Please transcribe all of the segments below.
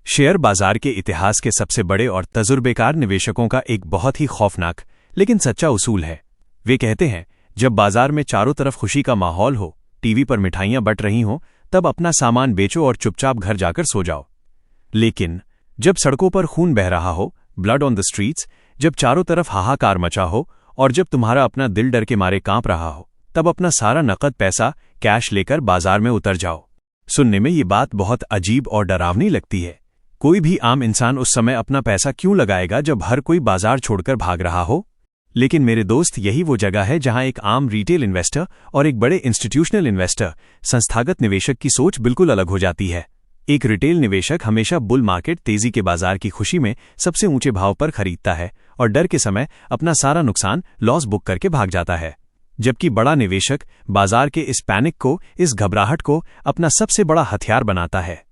Share बाजार के इतिहास के सबसे बड़े और तजुर्बेकार निवेशकों का एक बहुत ही खौफनाक लेकिन सच्चा उसूल है। वे कहते हैं, जब बाजार में चारों तरफ खुशी का माहौल हो, टीवी पर मिठाइयां बंट रही हों, तब अपना सामान बेचो और चुपचाप घर जाकर सो जाओ। लेकिन जब सड़कों पर खून बह रहा हो, ब्लड ऑन द स्ट्रीट्स, जब चारों तरफ हाहाकार मचा हो और जब तुम्हारा अपना दिल डर के मारे कांप रहा हो, तब अपना सारा नकद पैसा कैश लेकर बाजार में उतर जाओ। सुनने में ये बात बहुत अजीब और डरावनी लगती है। कोई भी आम इंसान उस समय अपना पैसा क्यों लगाएगा जब हर कोई बाजार छोड़कर भाग रहा हो? लेकिन मेरे दोस्त, यही वो जगह है जहां एक आम रिटेल इन्वेस्टर और एक बड़े इंस्टीट्यूशनल इन्वेस्टर, संस्थागत निवेशक की सोच बिल्कुल अलग हो जाती है। एक रिटेल निवेशक हमेशा बुल मार्केट, तेजी के बाजार की खुशी में सबसे ऊंचे भाव पर खरीदता है और डर के समय अपना सारा नुकसान लॉस बुक करके भाग जाता है। जबकि बड़ा निवेशक बाजार के इस पैनिक को, इस घबराहट को अपना सबसे बड़ा हथियार बनाता है।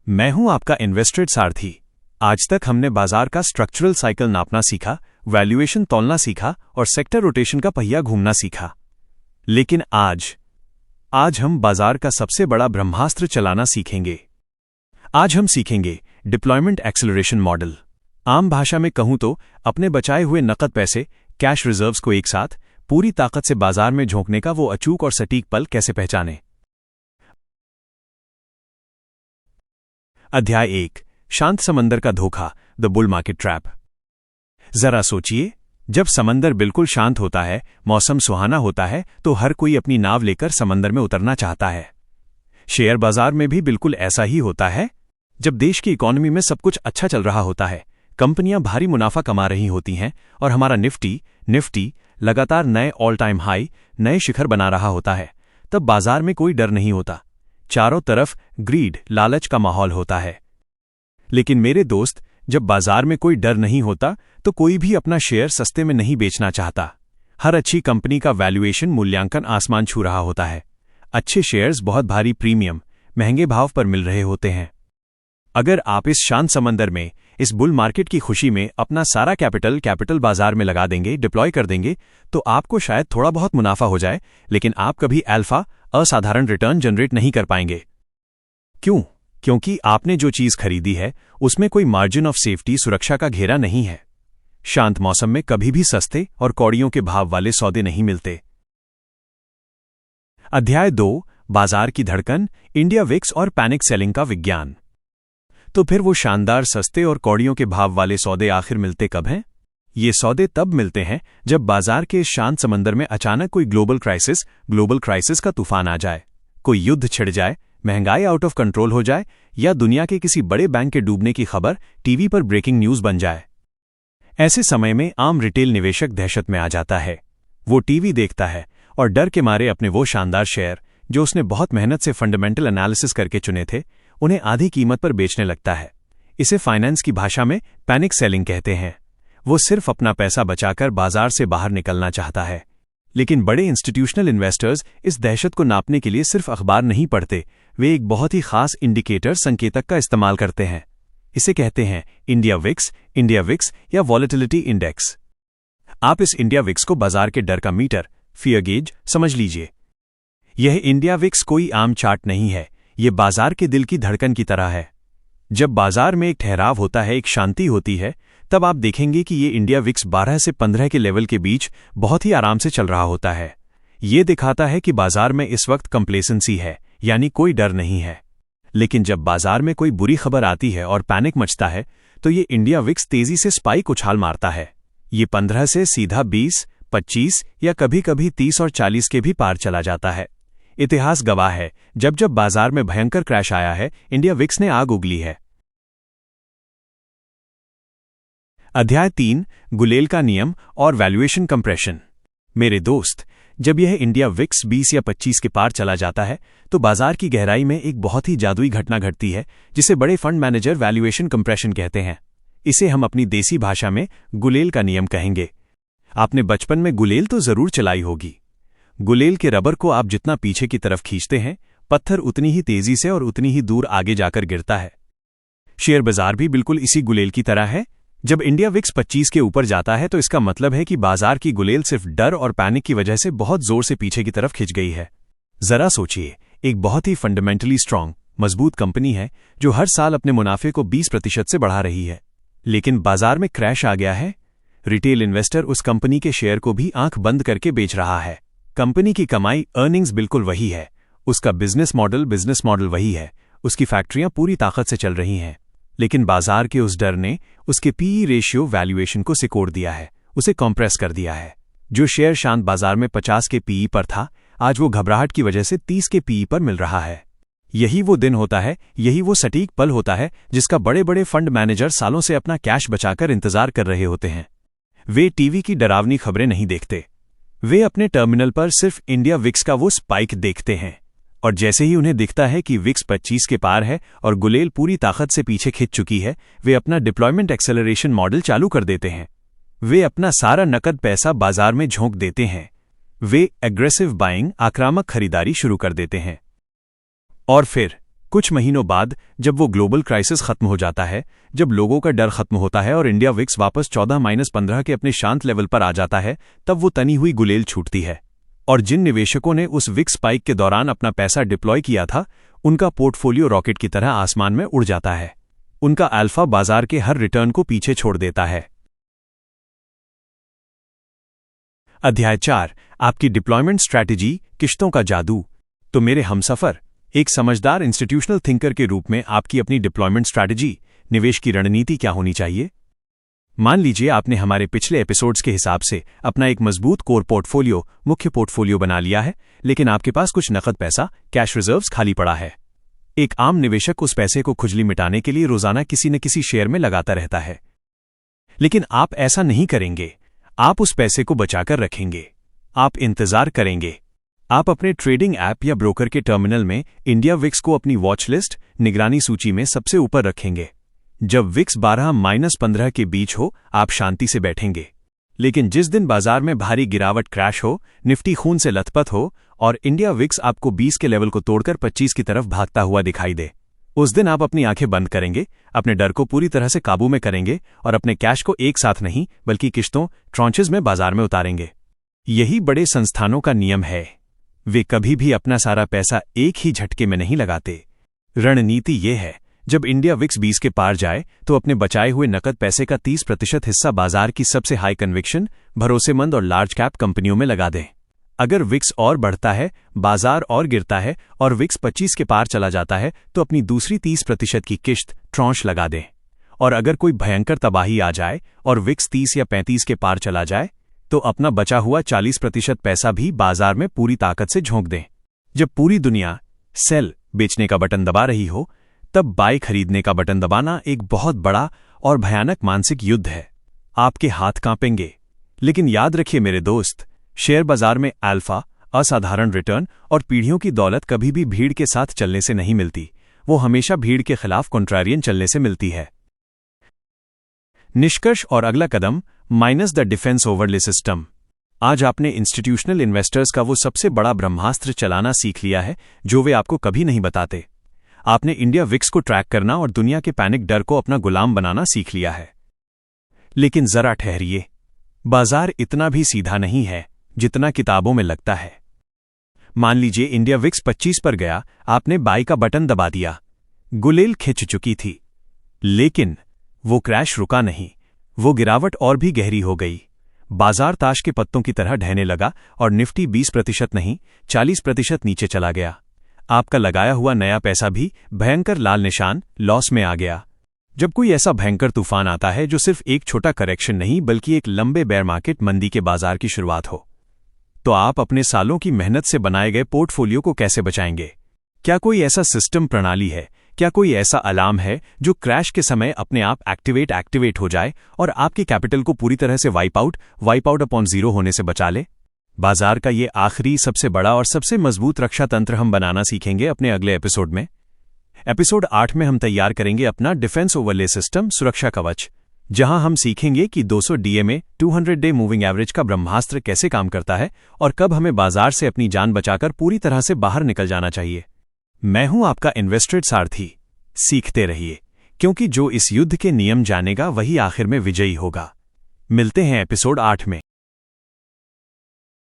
मैं हूं आपका इन्वेस्टेड सारथी। आज तक हमने बाजार का स्ट्रक्चरल साइकिल नापना सीखा, वैल्यूएशन तौलना सीखा और सेक्टर रोटेशन का पहिया घूमना सीखा। लेकिन आज हम बाजार का सबसे बड़ा ब्रह्मास्त्र चलाना सीखेंगे। आज हम सीखेंगे डिप्लॉयमेंट एक्सेलरेशन मॉडल। आम भाषा में कहूं तो अपने बचाए हुए नकद पैसे, कैश रिजर्व्स को एक साथ पूरी ताकत से बाजार में झोंकने का वो अचूक और सटीक पल कैसे पहचानें। अध्याय 1, शांत समंदर का धोखा, द बुल मार्केट ट्रैप। जरा सोचिए, जब समंदर बिल्कुल शांत होता है, मौसम सुहाना होता है, तो हर कोई अपनी नाव लेकर समंदर में उतरना चाहता है। शेयर बाजार में भी बिल्कुल ऐसा ही होता है। जब देश की इकोनॉमी में सब कुछ अच्छा चल रहा होता है, कंपनियां भारी मुनाफा कमा रही होती हैं और हमारा निफ्टी लगातार नए ऑल टाइम हाई, नए शिखर बना रहा होता है, तब बाजार में कोई डर नहीं होता। चारों तरफ ग्रीड, लालच का माहौल होता है। लेकिन मेरे दोस्त, जब बाजार में कोई डर नहीं होता तो कोई भी अपना शेयर सस्ते में नहीं बेचना चाहता। हर अच्छी कंपनी का वैल्यूएशन मूल्यांकन आसमान छू रहा होता है। अच्छे शेयर्स बहुत भारी प्रीमियम, महंगे भाव पर मिल रहे होते हैं। अगर आप इस शांत समंदर में, इस बुल मार्केट की खुशी में अपना सारा कैपिटल बाजार में लगा देंगे, डिप्लॉय कर देंगे, तो आपको शायद थोड़ा बहुत मुनाफा हो जाए, लेकिन आप कभी अल्फा, असाधारण रिटर्न जनरेट नहीं कर पाएंगे। क्यों? क्योंकि आपने जो चीज खरीदी है उसमें कोई मार्जिन ऑफ सेफ्टी, सुरक्षा का घेरा नहीं है। शांत मौसम में कभी भी सस्ते और कौड़ियों के भाव वाले सौदे नहीं मिलते। अध्याय 2, बाजार की धड़कन, इंडिया विक्स और पैनिक सेलिंग का विज्ञान। तो फिर वो शानदार सस्ते और कौड़ियों के भाव वाले सौदे आखिर मिलते कब हैं? ये सौदे तब मिलते हैं जब बाजार के इस शांत समंदर में अचानक कोई ग्लोबल क्राइसिस का तूफान आ जाए, कोई युद्ध छिड़ जाए, महंगाई आउट ऑफ कंट्रोल हो जाए, या दुनिया के किसी बड़े बैंक के डूबने की खबर टीवी पर ब्रेकिंग न्यूज बन जाए। ऐसे समय में आम रिटेल निवेशक दहशत में आ जाता है। वो टीवी देखता है और डर के मारे अपने वो शानदार शेयर, जो उसने बहुत मेहनत से फंडामेंटल एनालिसिस करके चुने थे, उन्हें आधी कीमत पर बेचने लगता है। इसे फाइनेंस की भाषा में पैनिक सेलिंग कहते हैं। वो सिर्फ अपना पैसा बचाकर बाजार से बाहर निकलना चाहता है। लेकिन बड़े इंस्टीट्यूशनल इन्वेस्टर्स इस दहशत को नापने के लिए सिर्फ अखबार नहीं पढ़ते, वे एक बहुत ही खास इंडिकेटर, संकेतक का इस्तेमाल करते हैं। इसे कहते हैं इंडिया विक्स या वॉलेटिलिटी इंडेक्स। आप इस इंडिया विक्स को बाजार के डर का मीटर, फियर गेज समझ लीजिए। यह इंडिया विक्स कोई आम चार्ट नहीं है, ये बाजार के दिल की धड़कन की तरह है। जब बाजार में एक ठहराव होता है, एक शांति होती है, तब आप देखेंगे कि ये इंडिया विक्स 12 से 15 के लेवल के बीच बहुत ही आराम से चल रहा होता है। ये दिखाता है कि बाजार में इस वक्त कंप्लेसेंसी है, यानी कोई डर नहीं है। लेकिन जब बाजार में कोई बुरी खबर आती है और पैनिक मचता है, तो ये इंडिया विक्स तेजी से स्पाइक उछाल मारता है। ये 15 से सीधा 20, 25 या कभी कभी 30 और 40 के भी पार चला जाता है। इतिहास गवाह है, जब जब बाजार में भयंकर क्रैश आया है, इंडिया विक्स ने आग उगली है। अध्याय 3, गुलेल का नियम और वैल्यूएशन कंप्रेशन। मेरे दोस्त, जब यह इंडिया विक्स 20 या 25 के पार चला जाता है, तो बाजार की गहराई में एक बहुत ही जादुई घटना घटती है, जिसे बड़े फंड मैनेजर वैल्यूएशन कंप्रेशन कहते हैं। इसे हम अपनी देसी भाषा में गुलेल का नियम कहेंगे। आपने बचपन में गुलेल तो जरूर चलाई होगी। गुलेल के रबर को आप जितना पीछे की तरफ खींचते हैं, पत्थर उतनी ही तेजी से और उतनी ही दूर आगे जाकर गिरता है। शेयर बाजार भी बिल्कुल इसी गुलेल की तरह है। जब इंडिया विक्स 25 के ऊपर जाता है, तो इसका मतलब है कि बाजार की गुलेल सिर्फ डर और पैनिक की वजह से बहुत जोर से पीछे की तरफ खिंच गई है। जरा सोचिए, एक बहुत ही फंडामेंटली स्ट्रांग, मजबूत कंपनी है जो हर साल अपने मुनाफे को 20% से बढ़ा रही है। लेकिन बाजार में क्रैश आ गया है। रिटेल इन्वेस्टर उस कंपनी के शेयर को भी आंख बंद करके बेच रहा है। कंपनी की कमाई अर्निंग्स बिल्कुल वही है, उसका बिजनेस मॉडल वही है, उसकी फैक्ट्रियां पूरी ताकत से चल रही हैं। लेकिन बाजार के उस डर ने उसके पीई रेशियो वैल्यूएशन को सिकोड़ दिया है, उसे कॉम्प्रेस कर दिया है। जो शेयर शांत बाजार में 50 के पीई पर था, आज वो घबराहट की वजह से 30 के पीई पर मिल रहा है। यही वो दिन होता है, यही वो सटीक पल होता है जिसका बड़े बड़े फंड मैनेजर सालों से अपना कैश बचाकर इंतजार कर रहे होते हैं। वे टीवी की डरावनी खबरें नहीं देखते, वे अपने टर्मिनल पर सिर्फ इंडिया विक्स का वो स्पाइक देखते हैं। और जैसे ही उन्हें दिखता है कि विक्स 25 के पार है और गुलेल पूरी ताकत से पीछे खिंच चुकी है, वे अपना डिप्लॉयमेंट एक्सेलरेशन मॉडल चालू कर देते हैं। वे अपना सारा नकद पैसा बाजार में झोंक देते हैं। वे एग्रेसिव बाइंग, आक्रामक खरीदारी शुरू कर देते हैं। और फिर कुछ महीनों बाद जब वो ग्लोबल क्राइसिस खत्म हो जाता है, जब लोगों का डर खत्म होता है और इंडिया विक्स वापस 14-15 के अपने शांत लेवल पर आ जाता है, तब वो तनी हुई गुलेल छूटती है। और जिन निवेशकों ने उस विक्स स्पाइक के दौरान अपना पैसा डिप्लॉय किया था, उनका पोर्टफोलियो रॉकेट की तरह आसमान में उड़ जाता है। उनका अल्फा बाजार के हर रिटर्न को पीछे छोड़ देता है। अध्याय 4, आपकी डिप्लॉयमेंट स्ट्रैटेजी, किश्तों का जादू। तो मेरे हमसफर, एक समझदार इंस्टीट्यूशनल थिंकर के रूप में आपकी अपनी डिप्लॉयमेंट स्ट्रैटेजी, निवेश की रणनीति क्या होनी चाहिए? मान लीजिए आपने हमारे पिछले एपिसोड्स के हिसाब से अपना एक मजबूत कोर पोर्टफोलियो, मुख्य पोर्टफोलियो बना लिया है, लेकिन आपके पास कुछ नकद पैसा, कैश रिजर्व्स खाली पड़ा है। एक आम निवेशक उस पैसे को खुजली मिटाने के लिए रोजाना किसी न किसी शेयर में लगाता रहता है। लेकिन आप ऐसा नहीं करेंगे। आप उस पैसे को बचाकर रखेंगे। आप इंतजार करेंगे। आप अपने ट्रेडिंग ऐप या ब्रोकर के टर्मिनल में इंडिया विक्स को अपनी वॉच लिस्ट, निगरानी सूची में सबसे ऊपर रखेंगे। जब विक्स 12-15 के बीच हो, आप शांति से बैठेंगे। लेकिन जिस दिन बाजार में भारी गिरावट, क्रैश हो, निफ्टी खून से लथपथ हो और इंडिया विक्स आपको 20 के लेवल को तोड़कर 25 की तरफ भागता हुआ दिखाई दे, उस दिन आप अपनी आंखें बंद करेंगे, अपने डर को पूरी तरह से काबू में करेंगे और अपने कैश को एक साथ नहीं बल्कि किश्तों, ट्रॉन्चेज में बाजार में उतारेंगे। यही बड़े संस्थानों का नियम है। वे कभी भी अपना सारा पैसा एक ही झटके में नहीं लगाते। रणनीति ये है, जब इंडिया विक्स 20 के पार जाए तो अपने बचाए हुए नकद पैसे का 30% हिस्सा बाजार की सबसे हाई कन्विक्शन, भरोसेमंद और लार्ज कैप कंपनियों में लगा दें। अगर विक्स और बढ़ता है, बाजार और गिरता है और विक्स 25 के पार चला जाता है तो अपनी दूसरी 30% की किश्त, ट्रॉन्च लगा दें। और अगर कोई भयंकर तबाही आ जाए और विक्स 30 या 35 के पार चला जाए तो अपना बचा हुआ 40% पैसा भी बाजार में पूरी ताकत से झोंक दें। जब पूरी दुनिया सेल बेचने का बटन दबा रही हो, तब बाय खरीदने का बटन दबाना एक बहुत बड़ा और भयानक मानसिक युद्ध है। आपके हाथ कांपेंगे। लेकिन याद रखिए मेरे दोस्त, शेयर बाजार में अल्फा, असाधारण रिटर्न और पीढ़ियों की दौलत कभी भी भीड़ के साथ चलने से नहीं मिलती। वो हमेशा भीड़ के खिलाफ कॉन्ट्रारियन चलने से मिलती है। निष्कर्ष और अगला कदम, minus the defence overlay system. आज आपने इंस्टीट्यूशनल इन्वेस्टर्स का वो सबसे बड़ा ब्रह्मास्त्र चलाना सीख लिया है जो वे आपको कभी नहीं बताते। आपने इंडिया विक्स को ट्रैक करना और दुनिया के पैनिक डर को अपना गुलाम बनाना सीख लिया है। लेकिन जरा ठहरिए, बाजार इतना भी सीधा नहीं है जितना किताबों में लगता है। मान लीजिए इंडिया विक्स 25 पर गया, आपने बाय का बटन दबा दिया, गुलेल खिंच चुकी थी। लेकिन वो क्रैश रुका नहीं, वो गिरावट और भी गहरी हो गई। बाजार ताश के पत्तों की तरह ढहने लगा और निफ्टी 20% नहीं 40% नीचे चला गया। आपका लगाया हुआ नया पैसा भी भयंकर लाल निशान, लॉस में आ गया। जब कोई ऐसा भयंकर तूफान आता है जो सिर्फ एक छोटा करेक्शन नहीं बल्कि एक लंबे बेयर मार्केट मंदी के बाजार की शुरुआत हो, तो आप अपने सालों की मेहनत से बनाए गए पोर्टफोलियो को कैसे बचाएंगे? क्या कोई ऐसा सिस्टम, प्रणाली है, क्या कोई ऐसा अलार्म है जो क्रैश के समय अपने आप एक्टिवेट हो जाए और आपके कैपिटल को पूरी तरह से वाइप आउट अपॉन जीरो होने से बचा ले? बाजार का ये आखिरी, सबसे बड़ा और सबसे मजबूत रक्षा तंत्र हम बनाना सीखेंगे अपने अगले एपिसोड में। एपिसोड 8 में हम तैयार करेंगे अपना डिफेंस ओवरले सिस्टम, सुरक्षा कवच, जहां हम सीखेंगे कि 200 DMA 200 डे मूविंग एवरेज का ब्रह्मास्त्र कैसे काम करता है और कब हमें बाजार से अपनी जान बचाकर पूरी तरह से बाहर निकल जाना चाहिए। मैं हूं आपका इन्वेस्टेड सारथी। सीखते रहिए, क्योंकि जो इस युद्ध के नियम जानेगा वही आखिर में विजयी होगा। मिलते हैं एपिसोड 8 में।